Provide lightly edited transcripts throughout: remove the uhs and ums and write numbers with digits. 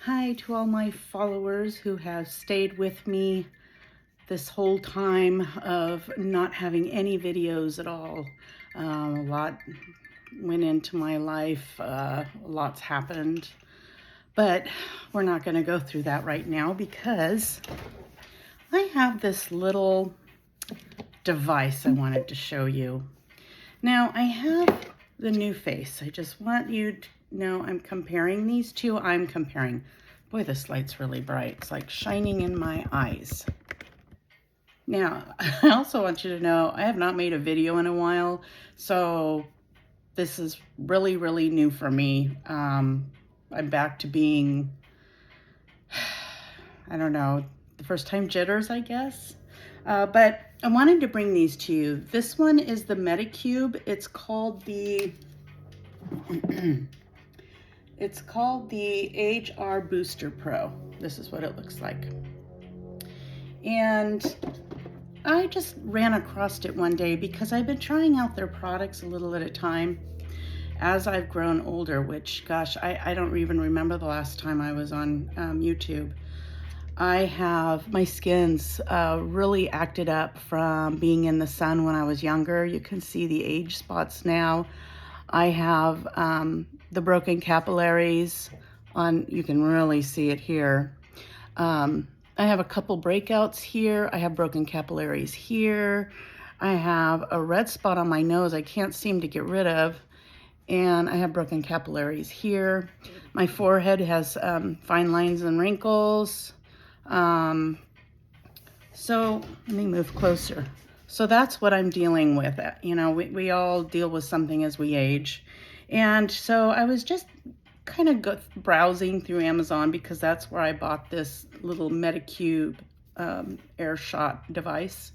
Hi to all my followers who have stayed with me this whole time of not having any videos at all. A lot went into my life, lots happened, but we're not going to go through that right now because I have this little device I wanted to show you. Now I have the new face. I just want you to know I'm comparing these two. Boy, this light's really bright. It's like shining in my eyes. Now, I also want you to know I have not made a video in a while, so this is really, really new for me. I'm back to being, I don't know, the first time jitters, I guess. But I wanted to bring these to you. This one is the Medicube. It's called the HR Booster Pro. This is what it looks like. And I just ran across it one day because I've been trying out their products a little at a time as I've grown older, which, gosh, I don't even remember the last time I was on YouTube. My skin's really acted up from being in the sun when I was younger. You can see the age spots now. I have the broken capillaries on, you can really see it here. I have a couple breakouts here. I have broken capillaries here. I have a red spot on my nose I can't seem to get rid of. And I have broken capillaries here. My forehead has fine lines and wrinkles. So let me move closer. So that's what I'm dealing with. You know, we all deal with something as we age. And so I was just kind of browsing through Amazon because that's where I bought this little Medicube air shot device.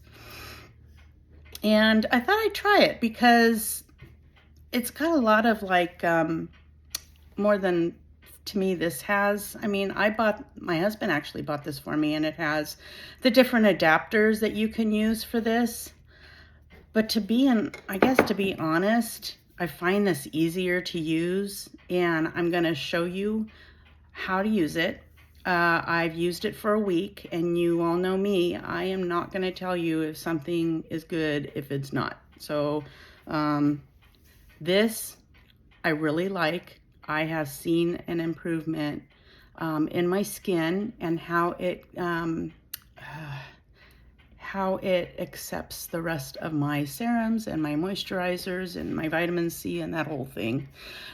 And I thought I'd try it because it's got a lot of like, more than to me this has. I mean, my husband actually bought this for me, and it has the different adapters that you can use for this. But to be honest, I find this easier to use, and I'm going to show you how to use it. I've used it for a week, and you all know me. I am not going to tell you if something is good if it's not. So this I really like. I have seen an improvement in my skin and how it accepts the rest of my serums and my moisturizers and my vitamin C and that whole thing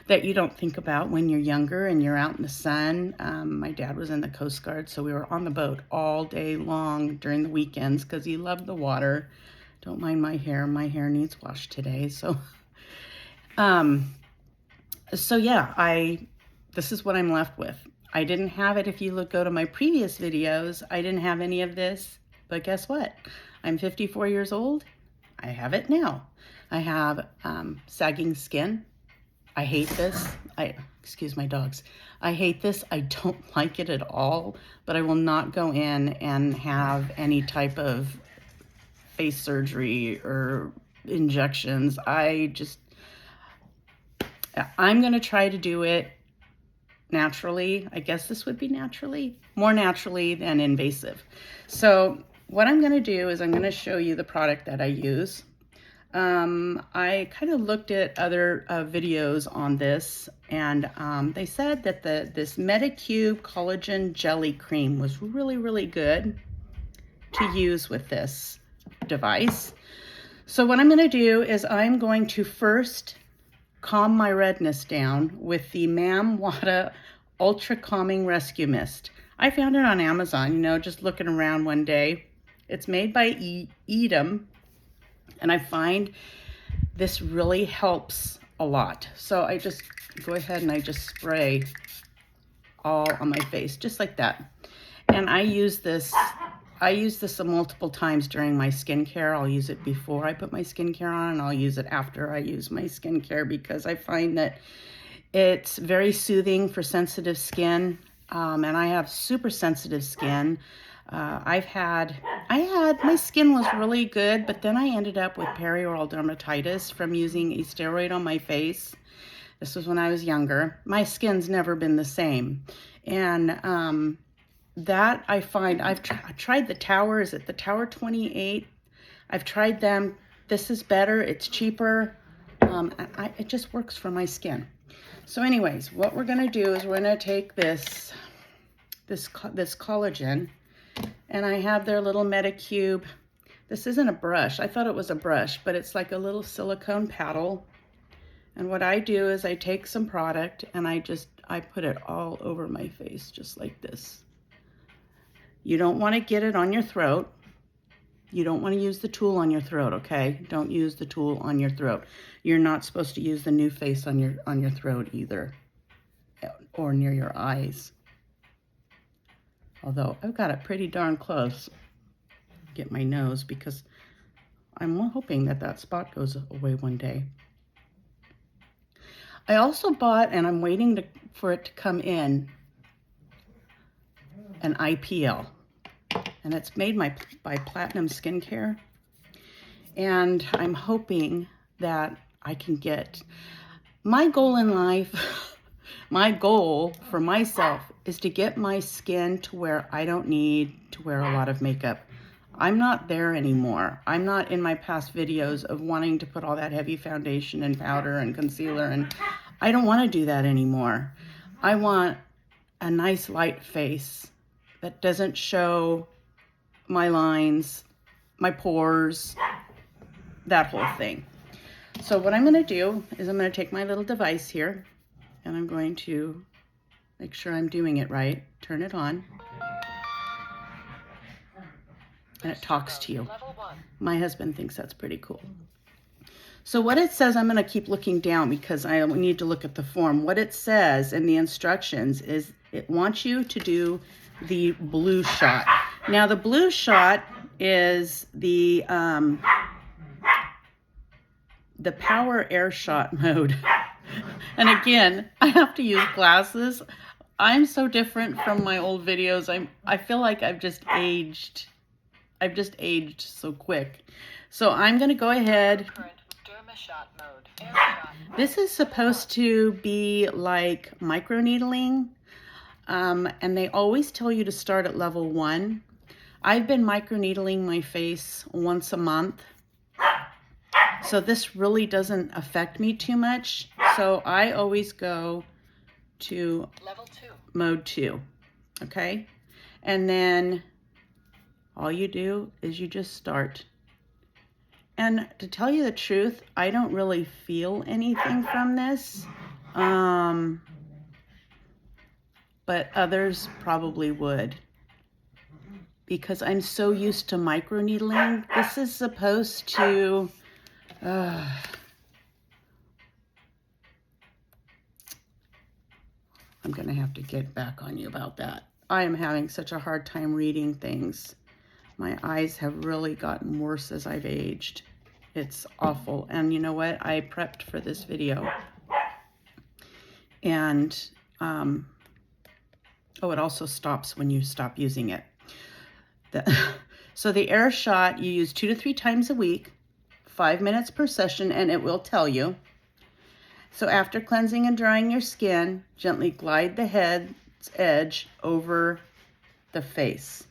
that you don't think about when you're younger and you're out in the sun. My dad was in the Coast Guard, so we were on the boat all day long during the weekends because he loved the water. Don't mind my hair. My hair needs washed today. So, yeah, this is what I'm left with. I didn't have it. If you go to my previous videos, I didn't have any of this. But guess what? I'm 54 years old. I have it now. I have sagging skin. I hate this. Excuse my dogs. I hate this. I don't like it at all, but I will not go in and have any type of face surgery or injections. I'm going to try to do it naturally. I guess this would be more naturally than invasive. So what I'm going to do is I'm going to show you the product that I use. I kind of looked at other videos on this, and they said that this Medicube collagen jelly cream was really, really good to use with this device. So what I'm going to do is I'm going to first calm my redness down with the Mam Wada Ultra Calming Rescue Mist. I found it on Amazon, just looking around one day. It's made by Edam, and I find this really helps a lot. So I just go ahead and I just spray all on my face, just like that. And I use this multiple times during my skincare. I'll use it before I put my skincare on, and I'll use it after I use my skincare because I find that it's very soothing for sensitive skin. And I have super sensitive skin. My skin was really good, but then I ended up with perioral dermatitis from using a steroid on my face. This was when I was younger. My skin's never been the same. And that I find, I've tried the Tower. Is it the Tower 28? I've tried them. This is better. It's cheaper. It just works for my skin. So anyways, what we're going to do is we're going to take this collagen, and I have their little Medicube. This isn't a brush. I thought it was a brush, but it's like a little silicone paddle. And what I do is I take some product and I put it all over my face, just like this. You don't want to get it on your throat. You don't want to use the tool on your throat, okay? Don't use the tool on your throat. You're not supposed to use the new face on your throat either, or near your eyes. Although I've got it pretty darn close. Get my nose, because I'm hoping that spot goes away one day. I also bought, and I'm waiting for it to come in, an IPL. And it's made by Platinum Skincare. And I'm hoping that I can get, my goal in life, my goal for myself is to get my skin to where I don't need to wear a lot of makeup. I'm not there anymore. I'm not in my past videos of wanting to put all that heavy foundation and powder and concealer, and I don't want to do that anymore. I want a nice light face that doesn't show my lines, my pores, that whole thing. So what I'm going to do is I'm going to take my little device here, and I'm going to make sure I'm doing it right. Turn it on. And it talks to you. My husband thinks that's pretty cool. So what it says, I'm going to keep looking down because I need to look at the form. What it says in the instructions is it wants you to do the blue shot. Now the blue shot is the power air shot mode. And again, I have to use glasses. I'm so different from my old videos. I feel like I've just aged. I've just aged so quick. So I'm going to go ahead. Derma shot mode. Air shot. This is supposed to be like microneedling. And they always tell you to start at level 1. I've been microneedling my face once a month. So this really doesn't affect me too much. So I always go to Level 2. mode 2. Okay? And then all you do is you just start. And to tell you the truth, I don't really feel anything from this. But others probably would, because I'm so used to microneedling. This is supposed to, I'm going to have to get back on you about that. I am having such a hard time reading things. My eyes have really gotten worse as I've aged. It's awful. And you know what? I prepped for this video. And, oh, it also stops when you stop using it. So the air shot, you use 2 to 3 times a week, 5 minutes per session, and it will tell you. So after cleansing and drying your skin, gently glide the head's edge over the face.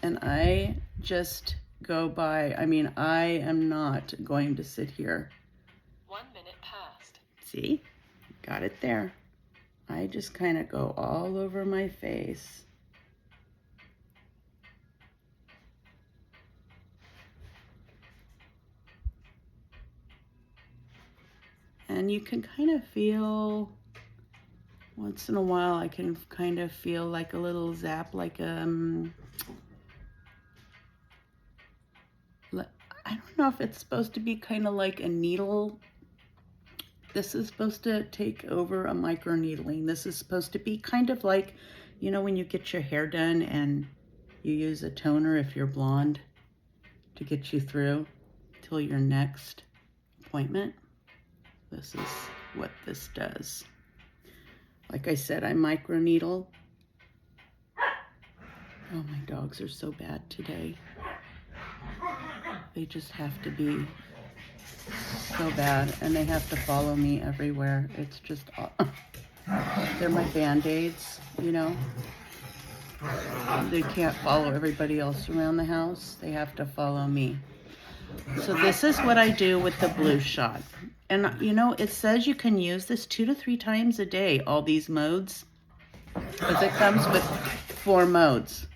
And I just go by, I mean, I am not going to sit here. 1 minute passed. See, got it there. I just kind of go all over my face. And you can kind of feel, once in a while, I can kind of feel like a little zap, like I don't know if it's supposed to be kind of like a needle. This is supposed to take over a microneedling. This is supposed to be kind of like, you know, when you get your hair done and you use a toner if you're blonde to get you through till your next appointment. This is what this does. Like I said, I microneedle. Oh, my dogs are so bad today. They just have to be so bad, and they have to follow me everywhere. It's just, they're my Band-Aids, you know. They can't follow everybody else around the house. They have to follow me. So this is what I do with the blue shot. And you know, it says you can use this 2 to 3 times a day, all these modes, because it comes with 4 modes.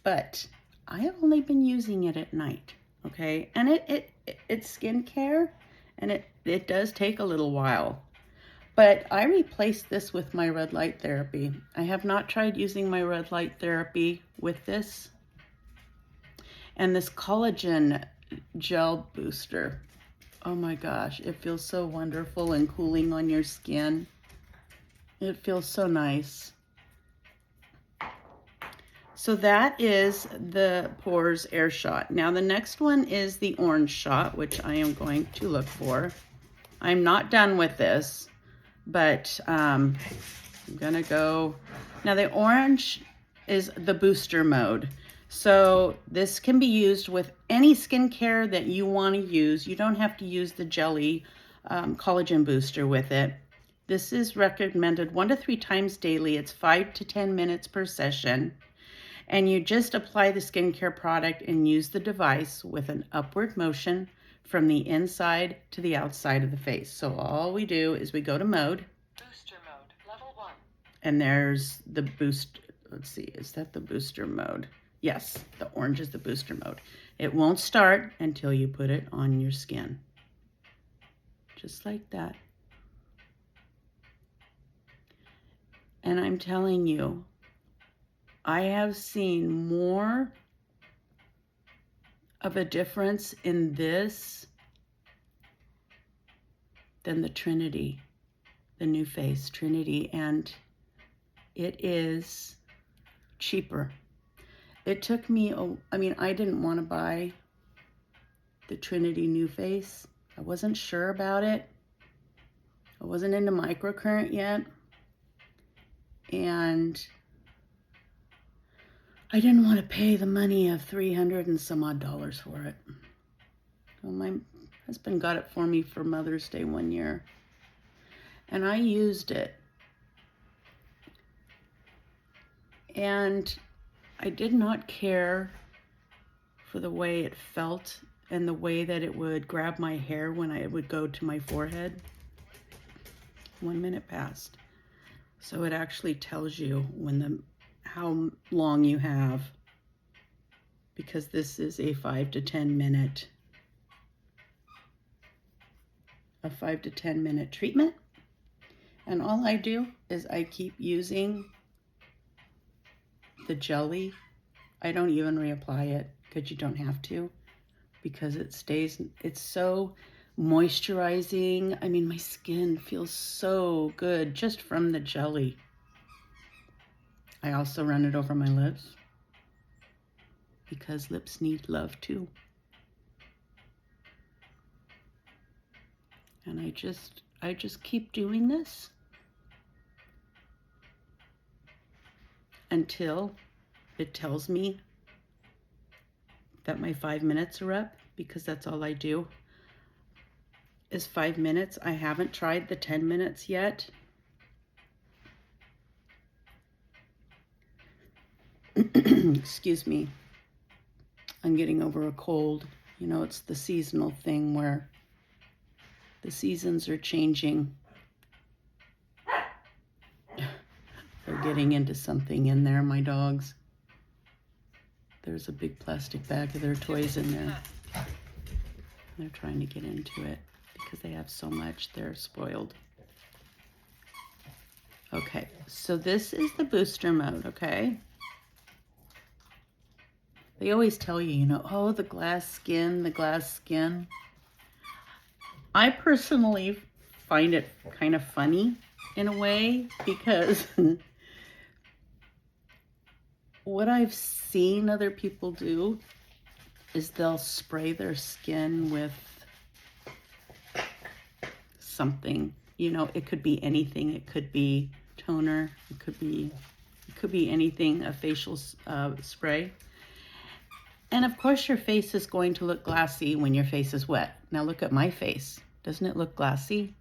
But I have only been using it at night, okay? And it's skincare, and it does take a little while. But I replaced this with my red light therapy. I have not tried using my red light therapy with this. And this collagen gel booster. Oh my gosh, it feels so wonderful and cooling on your skin. It feels so nice. So that is the Pores Air Shot. Now the next one is the orange shot, which I am going to look for. I'm not done with this, but I'm gonna go. Now the orange is the booster mode. So this can be used with any skincare that you want to use. You don't have to use the jelly collagen booster with it. This is recommended 1 to 3 times daily. It's 5 to 10 minutes per session. And you just apply the skincare product and use the device with an upward motion from the inside to the outside of the face. So all we do is we go to mode. Booster mode, level 1. And there's the boost. Let's see, is that the booster mode? Yes, the orange is the booster mode. It won't start until you put it on your skin. Just like that. And I'm telling you, I have seen more of a difference in this than the Trinity, the New Face Trinity, and it is cheaper. It took me, I mean, I didn't want to buy the Trinity New Face. I wasn't sure about it. I wasn't into microcurrent yet. And I didn't want to pay the money of $300 and some odd for it. Well, my husband got it for me for Mother's Day one year. And I used it. And I did not care for the way it felt and the way that it would grab my hair when I would go to my forehead. 1 minute passed. So it actually tells you when how long you have, because this is a 5 to 10 minute treatment. And all I do is I keep using the jelly. I don't even reapply it because you don't have to, because it stays, it's so moisturizing. I mean, my skin feels so good just from the jelly. I also run it over my lips because lips need love too. And I just keep doing this until it tells me that my 5 minutes are up, because that's all I do is 5 minutes. I haven't tried the 10 minutes yet. Excuse me. I'm getting over a cold. You know, it's the seasonal thing where the seasons are changing. They're getting into something in there, my dogs. There's a big plastic bag of their toys in there. They're trying to get into it because they have so much. They're spoiled. Okay, so this is the booster mode, okay? They always tell you, you know, oh, the glass skin, the glass skin. I personally find it kind of funny in a way, because what I've seen other people do is they'll spray their skin with something. You know, it could be anything. It could be toner. It could be anything, a facial spray. And of course your face is going to look glassy when your face is wet. Now look at my face. Doesn't it look glassy?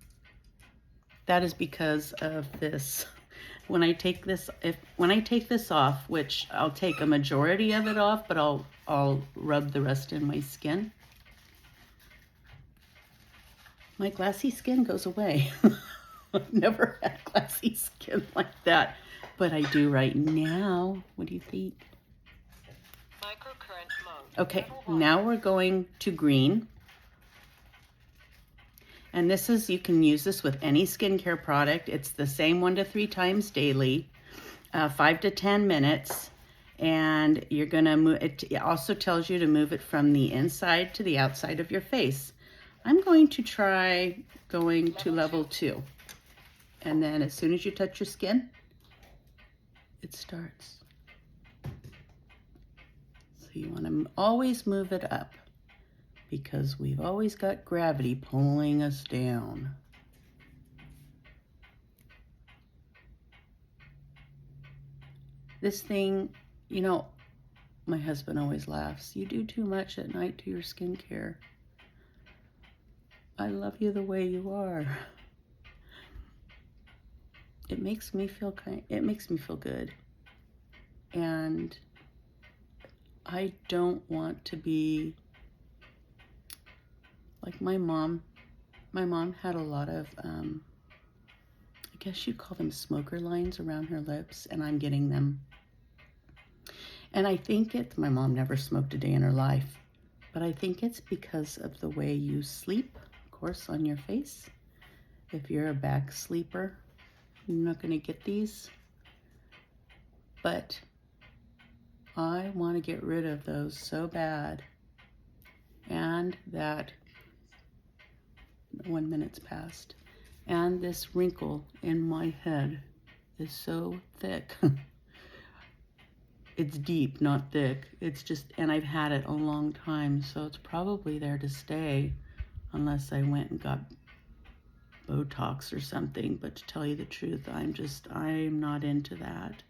That is because of this. When I take this off, which I'll take a majority of it off, but I'll rub the rest in my skin. My glassy skin goes away. I've never had glassy skin like that, but I do right now. What do you think? Microcurrent mode. Okay, Level 1. now we're going to green. And this is, you can use this with any skincare product. It's the same 1 to 3 times daily, 5 to 10 minutes. And you're gonna move, it also tells you to move it from the inside to the outside of your face. I'm going to try going to level 2. And then as soon as you touch your skin, it starts. So you wanna always move it up, because we've always got gravity pulling us down. This thing, you know, my husband always laughs. You do too much at night to your skincare. I love you the way you are. It makes me feel good. And I don't want to be like my mom. My mom had a lot of, I guess you'd call them smoker lines around her lips, and I'm getting them. And I think my mom never smoked a day in her life, but I think it's because of the way you sleep, of course, on your face. If you're a back sleeper, you're not gonna get these. But I wanna get rid of those so bad. And that 1 minute's passed. And this wrinkle in my head is so thick. It's deep, not thick. It's just, and I've had it a long time, so it's probably there to stay unless I went and got Botox or something. But to tell you the truth, I'm not into that.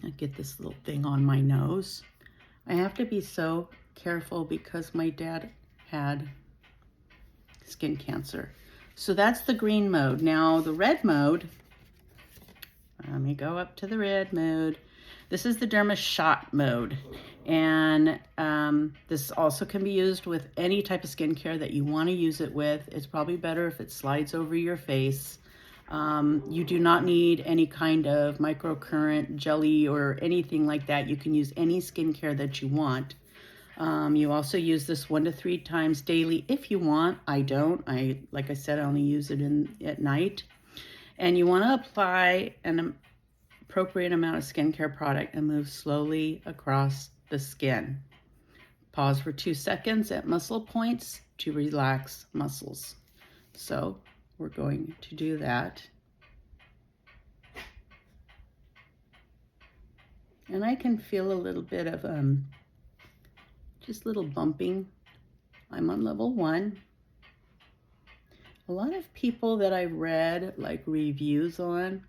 I get this little thing on my nose. I have to be so careful because my dad had skin cancer. So that's the green mode. Now the red mode, let me go up to the red mode. This is the Derma shot mode. And this also can be used with any type of skincare that you want to use it with. It's probably better if it slides over your face. You do not need any kind of microcurrent jelly or anything like that. You can use any skincare that you want. You also use this 1 to 3 times daily if you want. I don't. Like I said, I only use it at night. And you want to apply an appropriate amount of skincare product and move slowly across the skin. Pause for 2 seconds at muscle points to relax muscles. So we're going to do that. And I can feel a little bit of just little bumping. I'm on level 1. A lot of people that I read like reviews on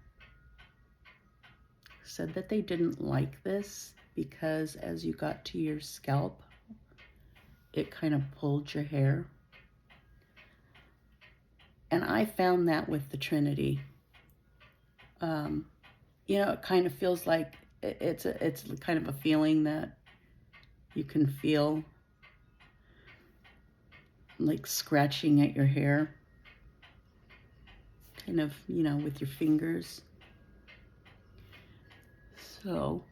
said that they didn't like this because as you got to your scalp, it kind of pulled your hair. And I found that with the Trinity. You know, it kind of feels like it's kind of a feeling that you can feel like scratching at your hair. Kind of, you know, with your fingers. So,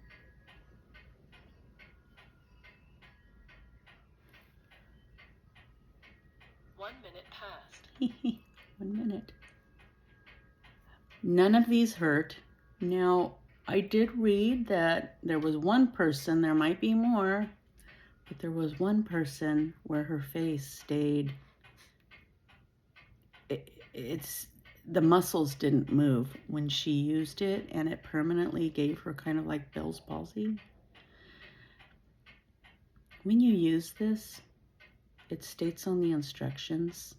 1 minute passed. 1 minute. None of these hurt. Now, I did read that there was one person, there might be more, but there was one person where her face stayed, the muscles didn't move when she used it, and it permanently gave her kind of like Bell's palsy. When you use this, it states on the instructions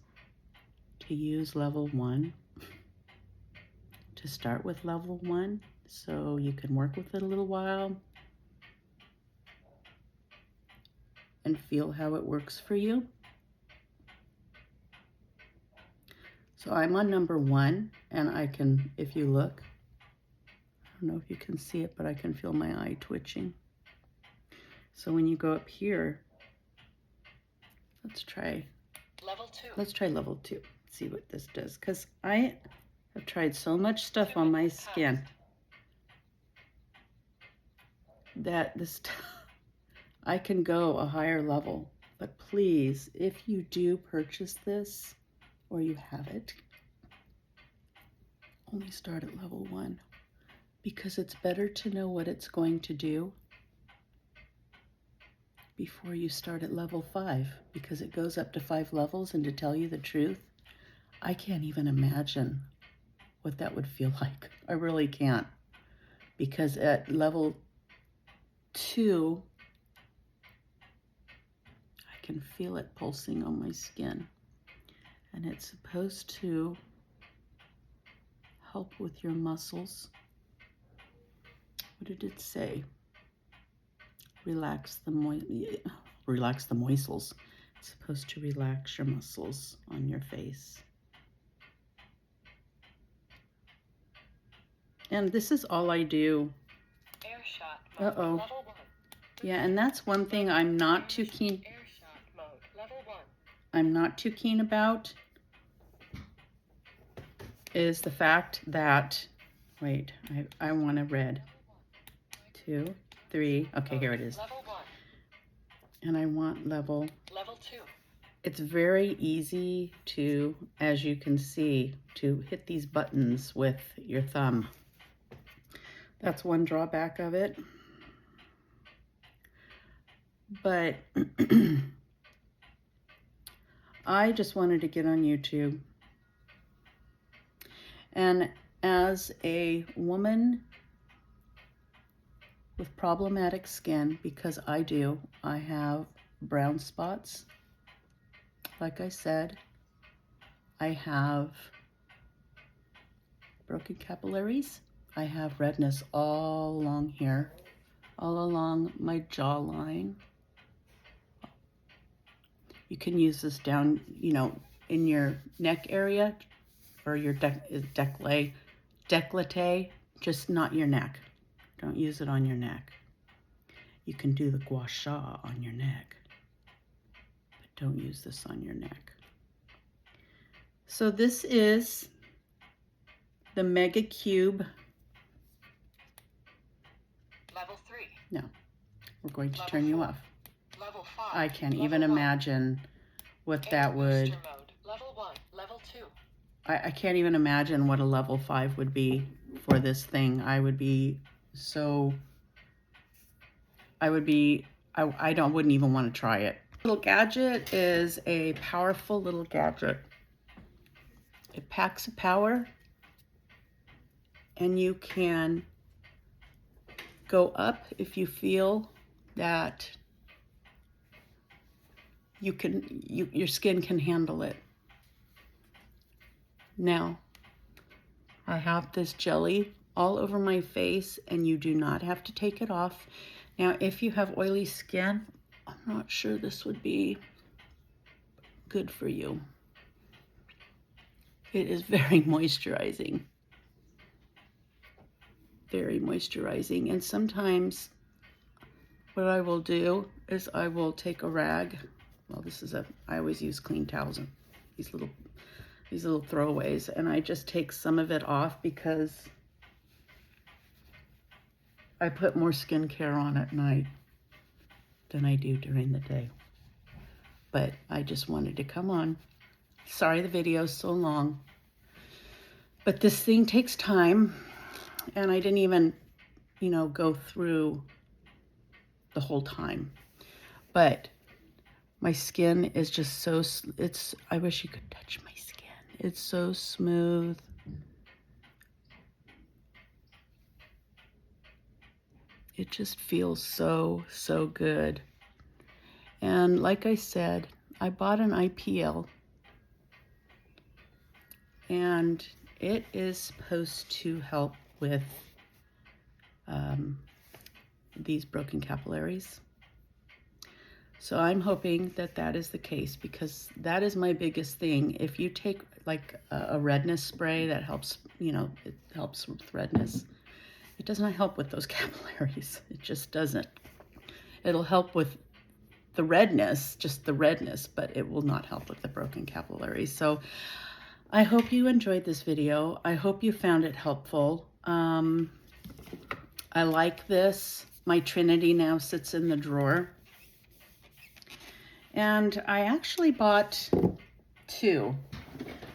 to use level 1, to start with level 1, so you can work with it a little while. and feel how it works for you. So I'm on number 1, and I can, if you look, I don't know if you can see it, but I can feel my eye twitching. So when you go up here, let's try Level 2. Let's try level 2. See what this does, because I have tried so much stuff on my skin that this I can go a higher level. But please, if you do purchase this or you have it, only start at level 1, because it's better to know what it's going to do before you start at level 5, because it goes up to 5 levels, and to tell you the truth, I can't even imagine what that would feel like. I really can't, because at level 2, I can feel it pulsing on my skin, and it's supposed to help with your muscles. What did it say? Relax the moisels. It's supposed to relax your muscles on your face. And this is all I do. Air shot mode. Uh-oh. Level 1. Yeah, and that's one thing I'm not too keen. Air shot mode. Level 1. I'm not too keen about is the fact that, wait, I want a red. 2, 3. Okay, here it is. Level 1. And I want level. Level 2. It's very easy to, as you can see, to hit these buttons with your thumb. That's one drawback of it. But I just wanted to get on YouTube. And as a woman with problematic skin, because I have brown spots. Like I said, I have broken capillaries. I have redness all along here, all along my jawline. You can use this down, you know, in your neck area or your décolleté, just not your neck. Don't use it on your neck. You can do the gua sha on your neck, but don't use this on your neck. So this is the Medicube. Level 3. No, we're going to Level turn you 4. off. Level 5. I can't Level even 1. imagine what that would. Booster mode. Level 1. Level 2. I can't even imagine what a level 5 would be for this thing. I would be so. I wouldn't even want to try it. Little gadget is a powerful little gadget. It packs a power, and you can go up if you feel that your skin can handle it. Now, I have this jelly all over my face, and you do not have to take it off. Now, if you have oily skin, I'm not sure this would be good for you. It is very moisturizing. Very moisturizing. And sometimes what I will do is I will take a rag. Well, I always use clean towels and these little throwaways, and I just take some of it off because I put more skincare on at night than I do during the day. But I just wanted to come on. Sorry the video's so long, but this thing takes time, and I didn't even, go through the whole time. But my skin is just so, I wish you could touch my skin. It's so smooth. It just feels so, so good. And like I said, I bought an IPL, and it is supposed to help with these broken capillaries. So I'm hoping that that is the case, because that is my biggest thing. If you take like a redness spray that helps, you know, it helps with redness. It does not help with those capillaries. It just doesn't. It'll help with the redness, just the redness, but it will not help with the broken capillaries. So I hope you enjoyed this video. I hope you found it helpful. I like this. My Trinity now sits in the drawer. And I actually bought two.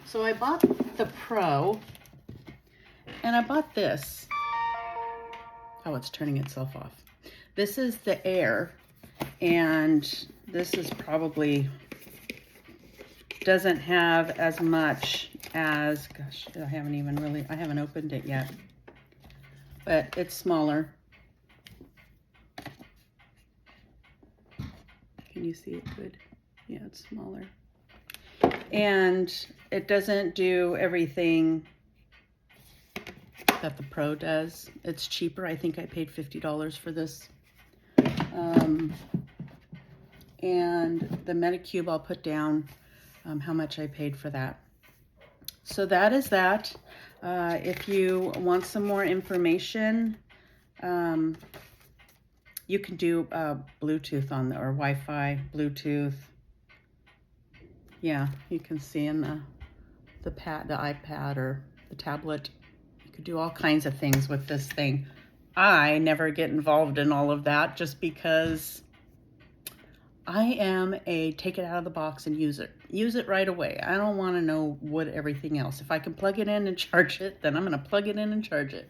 So I bought the Pro, and I bought this. Oh, it's turning itself off. This is the Air, and this is probably doesn't have as much as, gosh, I haven't opened it yet, but it's smaller. Can you see it good? Yeah, it's smaller. And it doesn't do everything that the Pro does. It's cheaper. I think I paid $50 for this. And the Medicube, I'll put down how much I paid for that. So that is that. If you want some more information, you can do Bluetooth on the, or Wi-Fi, Bluetooth. Yeah, you can see in the iPad or the tablet. You could do all kinds of things with this thing. I never get involved in all of that just because I am a take it out of the box and use it. Use it right away. I don't want to know what everything else. If I can plug it in and charge it, then I'm going to plug it in and charge it.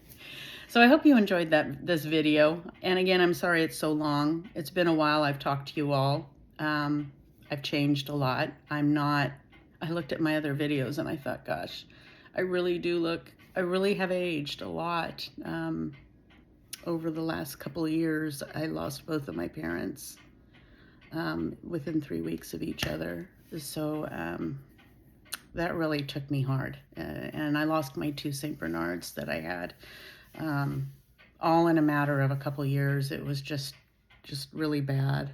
So I hope you enjoyed this video. And again, I'm sorry it's so long. It's been a while I've talked to you all. I've changed a lot. I looked at my other videos and I thought, gosh, I really have aged a lot. Over the last couple of years, I lost both of my parents within 3 weeks of each other. So that really took me hard. And I lost my 2 St. Bernards that I had. All in a matter of a couple years. It was just really bad,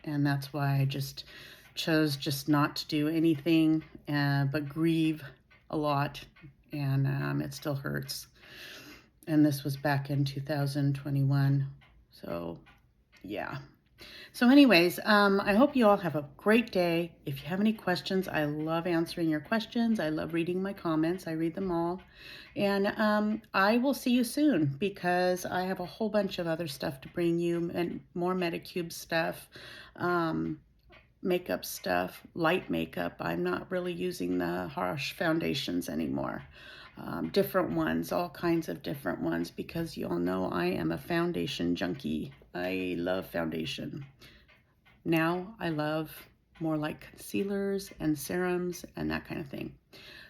and that's why I just chose just not to do anything but grieve a lot, and it still hurts. And this was back in 2021, so yeah. So anyways, I hope you all have a great day. If you have any questions, I love answering your questions. I love reading my comments. I read them all. And I will see you soon, because I have a whole bunch of other stuff to bring you, and more Medicube stuff, makeup stuff, light makeup. I'm not really using the harsh foundations anymore. Different ones, all kinds of different ones, because you all know I am a foundation junkie. I love foundation. Now I love more like concealers and serums and that kind of thing.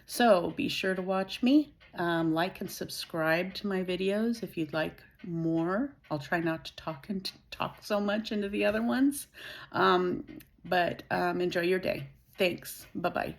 So be sure to watch me. Like and subscribe to my videos if you'd like more. I'll try not to talk so much into the other ones. But enjoy your day. Thanks. Bye-bye.